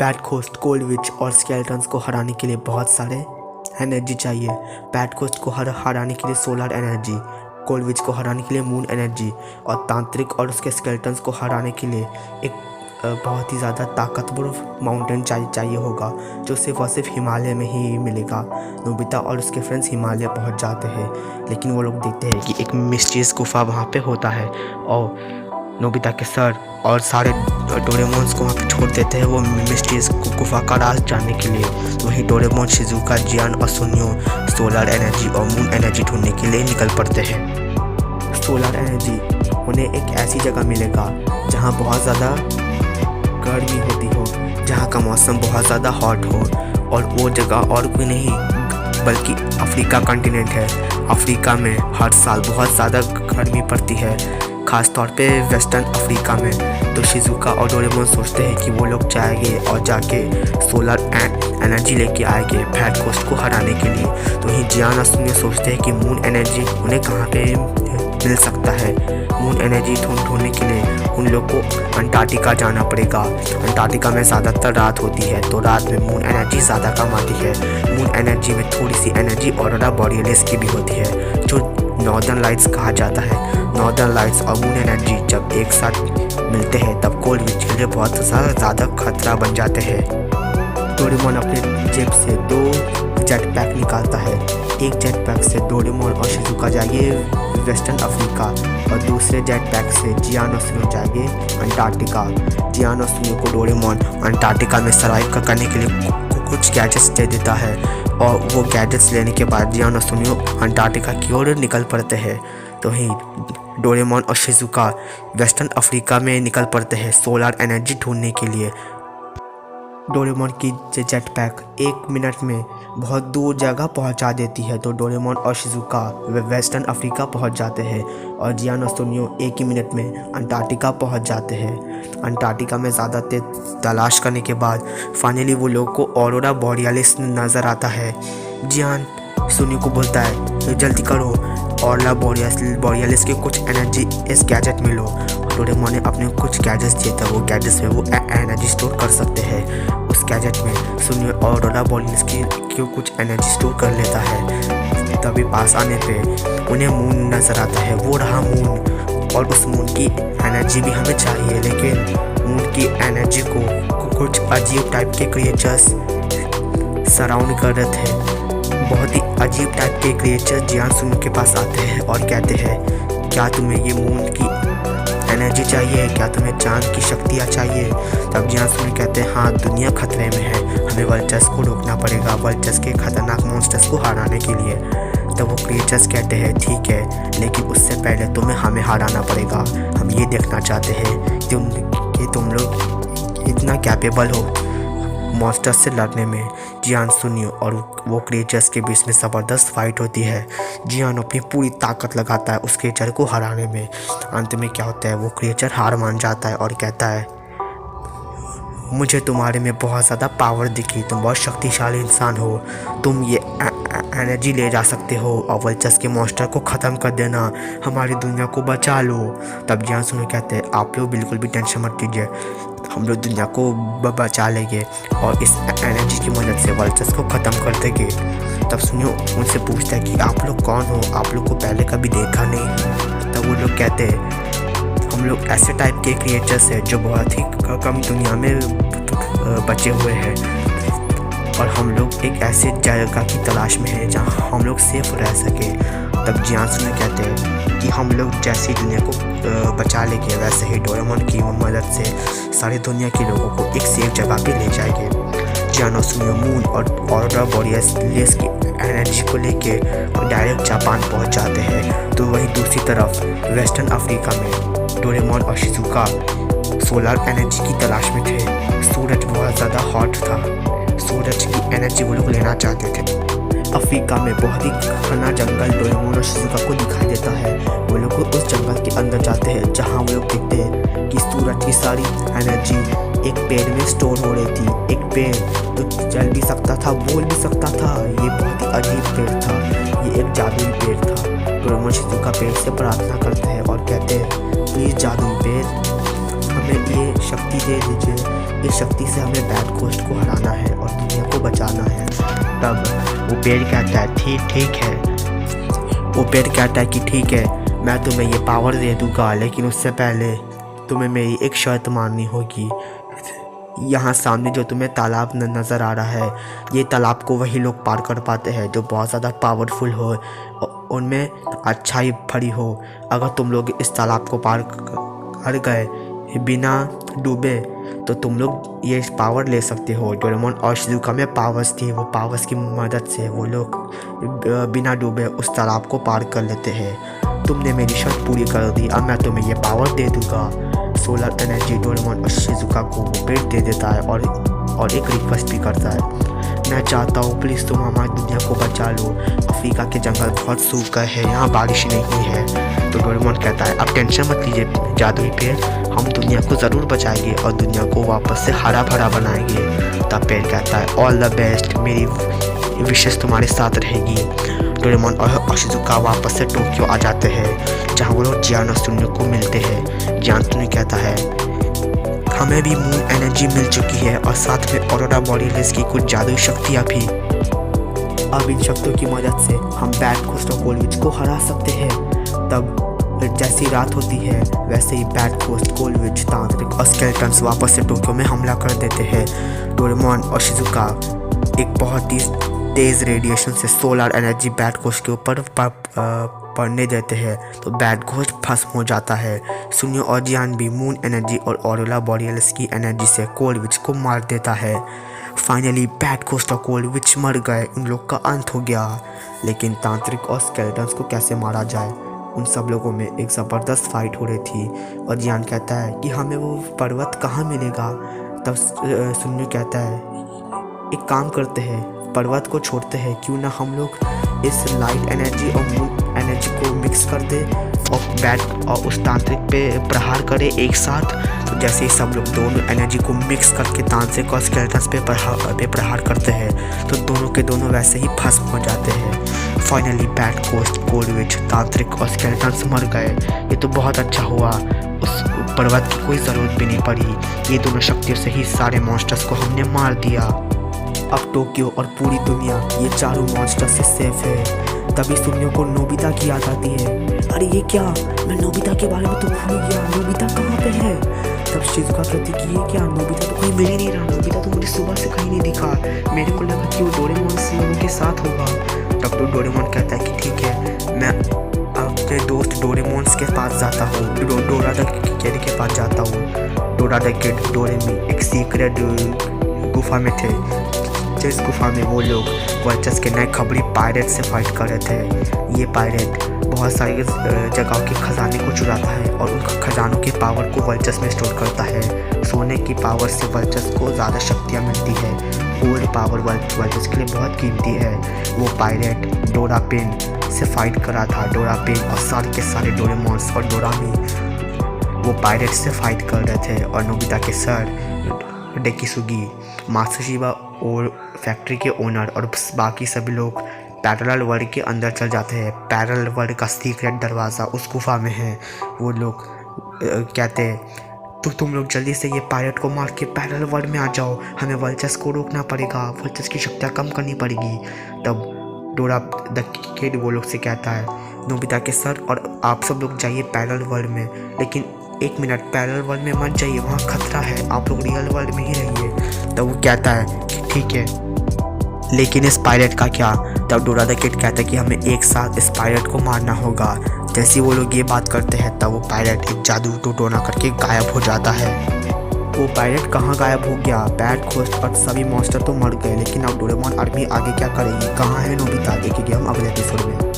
PAT Khost, cold विच और skeletons को हराने के लिए बहुत सारे एनर्जी चाहिए। पैट खोस्ट को हराने के लिए सोलर एनर्जी, कोल्ड विच को हराने के लिए मून एनर्जी और तांत्रिक और उसके स्केलेटन्स को हराने के लिए एक बहुत ही ज़्यादा ताकतवर माउंटेन चाहिए होगा, जो सिर्फ और सिर्फ हिमालय में ही मिलेगा। नोबिता और उसके फ्रेंड्स हिमालय पहुंच जाते हैं, लेकिन वो लोग देखते हैं कि एक मिस्टीरियस गुफा वहाँ पे होता है और नोबिता के सर और सारे डोरेमोन्स को वहाँ पे छोड़ देते हैं वो मिस्टीरियस गुफा का राज जानने के लिए। वहीं डोरेमोन, शिजुका, जियान और सुनियो सोलर एनर्जी और मून एनर्जी ढूंढने के लिए निकल पड़ते हैं। सोलर एनर्जी उन्हें एक ऐसी जगह मिलेगा जहाँ बहुत ज़्यादा गर्मी होती हो, जहाँ का मौसम बहुत ज़्यादा हॉट हो, और वो जगह और कोई नहीं बल्कि अफ्रीका कॉन्टिनेंट है। अफ्रीका में हर साल बहुत ज़्यादा गर्मी पड़ती है, ख़ास तौर पे वेस्टर्न अफ्रीका में। तो शिजुका और डोरेमोन सोचते हैं कि वो लोग जाएंगे और जाके सोलर एनर्जी लेके आएंगे पैट खोस्ट को हराने के लिए। तो वहीं जियान और सुनियो सोचते हैं कि मून एनर्जी उन्हें कहाँ पे मिल सकता है। मून एनर्जी ढूंढने के लिए उन लोग को अंटार्कटिका जाना पड़ेगा। अंटार्कटिका में ज़्यादातर रात होती है, तो रात में मून एनर्जी ज़्यादा कम आती है। मून एनर्जी में थोड़ी सी एनर्जी ऑरोरा बोरियलिस की भी होती है, जो नॉर्दर्न लाइट्स कहा जाता है। नॉर्दर्न लाइट्स और मून एनर्जी जब एक साथ मिलते हैं तब कोल्ड विच के लिए बहुत ज़्यादा खतरा बन जाते हैं। डोरेमोन अपने जेब से 2 जेट पैक निकालता है। एक जेट पैक से डोरेमोन और शिजुका जाएंगे वेस्टर्न अफ्रीका और दूसरे जेट पैक से जियान और सुनियो जाएंगे अंटार्कटिका। जियान और सुनियो को डोरेमोन अंटार्कटिका में सर्वाइव करने के लिए कुछ गैजेट्स दे देता है और वो गैजेट्स लेने के बाद जियान और सुनियो अंटार्कटिका की ओर निकल पड़ते हैं। तो ही डोरेमोन और शिजुका वेस्टर्न अफ्रीका में निकल पड़ते हैं सोलर एनर्जी ढूंढने के लिए। डोरेमोन की जेट पैक 1 मिनट में बहुत दूर जगह पहुंचा देती है, तो डोरेमोन और शिजुका वेस्टर्न अफ्रीका पहुंच जाते हैं और जियान और सुनियो 1 ही मिनट में अंटार्कटिका पहुंच जाते हैं। अंटार्कटिका में ज़्यादा तलाश करने के बाद फाइनली वो लोग को ऑरोरा बोरियलिस नज़र आता है। जियान सुनियो को बोलता है जल्दी करो, ऑरोरा बोरियलिस की कुछ एनर्जी इस गैजेट में लो। डोरेमोन ने अपने कुछ गैजेट्स दिए थे, वो गैजेट्स में वो एनर्जी स्टोर कर सकते हैं। उस गैजेट में सुनियो ऑरोरा बोरियलिस की कुछ एनर्जी स्टोर कर लेता है। तभी पास आने पे उन्हें मून नज़र आता है। वो रहा मून, और उस मून की एनर्जी भी हमें चाहिए, लेकिन मून की एनर्जी को कुछ अजीब टाइप के क्रिएचर्स सराउंड कर रहे थे। बहुत ही अजीब टाइप के क्रिएचर जियान सुनियो के पास आते हैं और कहते हैं क्या तुम्हें ये मून की एनर्जी चाहिए, क्या तुम्हें चांद की शक्तियाँ चाहिए। तब जियान सुनियो कहते हैं हाँ, दुनिया खतरे में है, हमें वल्चर्स को रोकना पड़ेगा, वल्चर्स के खतरनाक मॉन्स्टर्स को हराने के लिए। तब वो क्रिएचर्स कहते हैं ठीक है, लेकिन उससे पहले तुम्हें हमें हराना पड़ेगा। हम ये देखना चाहते हैं कि तुम लोग इतना कैपेबल हो मॉन्स्टर्स से लड़ने में। जियान सुनियो और वो क्रिएचर्स के बीच में ज़बरदस्त फाइट होती है। जियान अपनी पूरी ताकत लगाता है उस क्रिएचर को हराने में। अंत में क्या होता है, वो क्रिएचर हार मान जाता है और कहता है मुझे तुम्हारे में बहुत ज़्यादा पावर दिखी, तुम बहुत शक्तिशाली इंसान हो, तुम ये एनर्जी ले जा सकते हो और वल्चर्स के मॉन्स्टर को ख़त्म कर देना, हमारी दुनिया को बचा लो। तब जियान सुनियो कहते हैं आप लोग बिल्कुल भी टेंशन मत कीजिए, हम लोग दुनिया को बचा लेंगे और इस एनर्जी की मदद से वल्चर्स को ख़त्म कर देंगे। तब सुनियो उनसे पूछता है कि आप लोग कौन हो, आप लोग को पहले कभी देखा नहीं। तब वो लोग कहते हैं हम लोग ऐसे टाइप के क्रिएचर्स हैं जो बहुत ही कम दुनिया में बचे हुए हैं और हम लोग एक ऐसे जगह की तलाश में हैं जहाँ हम लोग सेफ रह सके। तब जियान सुनियो कहते हैं कि हम लोग जैसी दुनिया को बचा लेंगे वैसे ही डोरेमोन की मदद से सारी दुनिया के लोगों को एक सेफ जगह पे ले जाएंगे। जियान और सुनियो मून और ऑरोरा बोरियलिस की एनर्जी को लेके डायरेक्ट जापान पहुंच जाते हैं। तो वहीं दूसरी तरफ वेस्टर्न अफ्रीका में डोरेमोन और शिजुका सोलर एनर्जी की तलाश में थे। सूरज बहुत ज़्यादा हॉट था, सूरज की एनर्जी वो लोग लेना चाहते थे। अफ्रीका में बहुत ही घना जंगल डोरेमोन और शिजुका को दिखाई देता है। वो लोग उस जंगल के अंदर जाते हैं जहाँ वो लोग देखते हैं कि सूरज की सारी एनर्जी एक पेड़ में स्टोर हो रही थी। एक पेड़ तो चल भी सकता था, बोल भी सकता था। ये बहुत ही अजीब पेड़ था, ये एक जादुई पेड़ था। डोरेमोन शिजुका पेड़ से प्रार्थना करते हैं और कहते हैं प्लीज़ जादुई पेड़ हमें ये शक्ति दे दीजिए, इस शक्ति से हमें बैड घोस्ट को हराना है और दुनिया को बचाना है। तब वो पेड़ कहता है ठीक है। वो पेड़ कहता है कि ठीक है, मैं तुम्हें ये पावर दे दूँगा, लेकिन उससे पहले तुम्हें मेरी एक शर्त माननी होगी। यहाँ सामने जो तुम्हें तालाब नज़र आ रहा है, ये तालाब को वही लोग पार कर पाते हैं जो बहुत ज़्यादा पावरफुल हो, उनमें अच्छाई भरी हो। अगर तुम लोग इस तालाब को पार कर गए बिना डूबे तो तुम लोग ये पावर ले सकते हो। डोरेमोन और शिज़ुका में पावर्स थी, वो पावर्स की मदद से वो लोग बिना डूबे उस तालाब को पार कर लेते हैं। तुमने मेरी शर्त पूरी कर दी, अब मैं तुम्हें ये पावर दे दूँगा। सोलर एनर्जी डोरेमोन और शिज़ुका को वो पेड़ दे देता है और एक रिक्वेस्ट भी करता है। मैं चाहता हूँ प्लीज़ तुम हमारी दुनिया को बचा लो, अफ्रीका के जंगल बहुत सूख गए हैं, यहाँ बारिश नहीं है। तो डोरेमोन कहता है अब टेंशन मत लीजिए जादुई पेड़, हम दुनिया को ज़रूर बचाएंगे और दुनिया को वापस से हरा भरा बनाएंगे। तब पेड़ कहता है ऑल द बेस्ट, मेरी विशेष तुम्हारे साथ रहेगी। डोरेमोन और शिज़ुका वापस से टोक्यो आ जाते हैं, जहाँ वो लोग जियान और सुनियो को मिलते हैं। जियान सुनियो कहता है हमें भी मून एनर्जी मिल चुकी है और साथ में ऑरोरा बॉडीलेस की कुछ जादुई शक्तियाँ भी। अब इन शक्तियों की मदद से हम बैड घोस्ट और कोलविच को हरा सकते हैं। तब जैसी रात होती है वैसे ही बैड घोस्ट, कोलविच, तांत्रिक और स्केलेटन्स वापस से टोक्यो में हमला कर देते हैं। डोरेमोन और शिज़ुका एक बहुत ही तेज़ रेडिएशन से सोलर एनर्जी बैड घोस्ट के ऊपर पड़ने देते हैं, तो बैड घोस्ट भस्म हो जाता है। सुनियो और जियान भी मून एनर्जी और ऑरोरा बॉडीलेस की एनर्जी से कोलविच को मार देता है। फाइनली बैड घोस्ट और कोलविच मर गए, उन लोग का अंत हो गया। लेकिन तांत्रिक और स्केलेटन्स को कैसे मारा जाए, उन सब लोगों में एक ज़बरदस्त फाइट हो रही थी। और जियान कहता है कि हमें वो पर्वत कहाँ मिलेगा। तब सुनियो कहता है एक काम करते हैं, पर्वत को छोड़ते हैं, क्यों ना हम लोग इस लाइट एनर्जी और मून एनर्जी को मिक्स कर दे और बैड और उस तांत्रिक पे प्रहार करे एक साथ। तो जैसे ही सब लोग दोनों एनर्जी को मिक्स करके तांत्रिक और स्केलेटन्स पे प्रहार करते हैं, तो दोनों के दोनों वैसे ही भस्म हो जाते हैं। फाइनली बैड घोस्ट, कोलविच, तांत्रिक और स्केलेटन्स मर गए। ये तो बहुत अच्छा हुआ, उस पर्वत की कोई ज़रूरत भी नहीं पड़ी। ये दोनों शक्तियों से ही सारे मॉन्स्टर्स को हमने मार दिया। अब टोक्यो और पूरी दुनिया ये चारों मॉन्स्टर से सेफ है। तभी सुनियो को नोबिता की याद आती है। अरे ये क्या, मैं नोबिता के बारे में तो भूल गया, नोबिता कहाँ पे है। तब शिज़ुका कहती कि ये क्या, नोबिता तो कहीं मिल ही नहीं रहा, नोबिता तो मुझे सुबह से कहीं नहीं दिखा, मेरे को लगा कि वो डोरेमोन से उनके साथ होगा। तब तो डोरेमोन कहता है कि ठीक है, मैं अपने दोस्त डोरेमोन्स के पास जाता हूँ, डोरा द किड के पास जाता हूँ। डोरा द किड डोरेमी एक सीक्रेट गुफा में थे, जिस गुफा में वो लोग वर्चस के नए खबरी पायरेट से फाइट कर रहे थे। ये पायरेट बहुत सारी जगहों के खजाने को चुराता है और उन खजानों के पावर को वर्चस में स्टोर करता है। सोने की पावर से वर्चस को ज़्यादा शक्तियाँ मिलती है, गोल्ड पावर वर्चस के लिए बहुत कीमती है। वो पायरेट डोरापेन से फाइट कर रहा था, डोरापेन और सारे के सारे डोरेमोन्स और डोरामी वो पायरेट से फाइट कर रहे थे। और नोबिता के सर डेकिसुगी, मात्सुशिबा और फैक्ट्री के ओनर और बाकी सभी लोग पैरेलल वर्ल्ड के अंदर चल जाते हैं। पैरेलल वर्ल्ड का सीक्रेट दरवाज़ा उस गुफा में है। वो लोग कहते हैं तो तुम लोग जल्दी से ये पायरेट को मार के पैरेलल वर्ल्ड में आ जाओ, हमें वर्चस को रोकना पड़ेगा, वर्चस की शक्तियाँ कम करनी पड़ेगी। तब डोरा द किड वो लोग से कहता है नोबिता के सर और आप सब लोग जाइए पैरेलल वर्ल्ड में, लेकिन एक मिनट, पैरेलल वर्ल्ड में मत जाइए, वहाँ खतरा है, आप लोग रियल वर्ल्ड में ही रहिए। तब वो कहता है कि ठीक है, लेकिन इस पायरेट का क्या। तब डोरा द किड कहता है कि हमें एक साथ इस पायरेट को मारना होगा। जैसे वो लोग ये बात करते हैं तब वो पायरेट एक जादू टोना करके गायब हो जाता है। वो पायरेट कहाँ गायब हो गया, बैड घोस्ट और सभी मॉन्स्टर तो मर गए, लेकिन अब डोरेमोन आर्मी आगे क्या करेगी, कहाँ है नोबिता, देखेंगे हम अगले एपिसोड में।